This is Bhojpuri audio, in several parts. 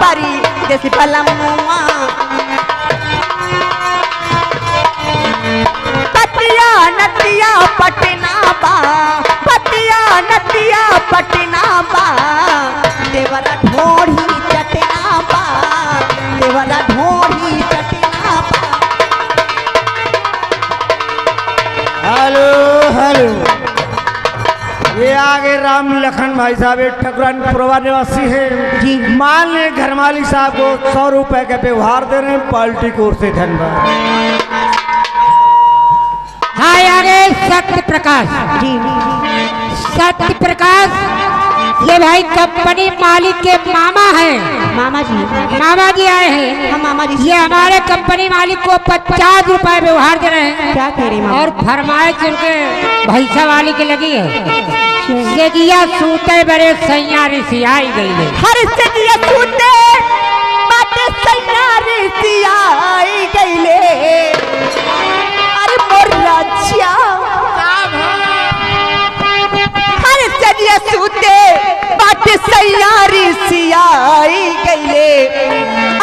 परी जैसी पलमुआ पतिया नदिया पटना बा पतिया नदिया पटना बा देवरा ढोढ़ी चटना बा देवरा ढोढ़ी चटना बा। हेलो हेलो, ये आगे राम लखन भाई साहब ठकुरानपुरवा निवासी हैं जी। मान ले घर मालिक साहब को 100 रुपए का व्यवहार दे रहे हैं पार्टी की ओर से, धन्यवाद। हाँ आगे सत्य प्रकाश जी सत्य प्रकाश ये भाई कंपनी मालिक के मामा हैं। मामा जी आए हैं। हम मामा जी ये हमारे कंपनी मालिक को 50 रुपए व्यवहार दे रहे हैं। क्या कह रही मामा? और फरमाइश उनके भैसा वाली की लगी है। सेजिया सूते बड़े सैया रिसियाई गई है। हर सेजिया सूते बाटे सैया रिसियाई गईले। अरे मोर राजा हर सेजिया सूते बाटे सैया रिसियाई गईले।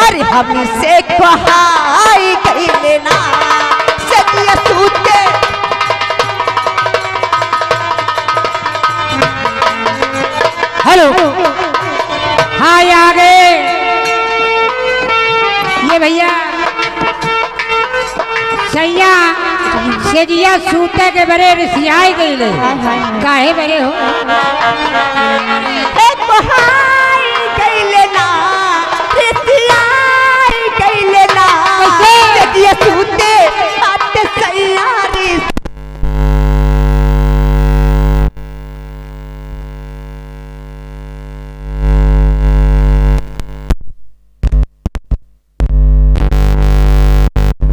अरे हमसे कहाई गईले ना सेजिया सूते। हेलो हाँ आगे ये भैया सैया सेजिया सूते के बड़े रिसियाई गई ले। काहे बड़े हो एक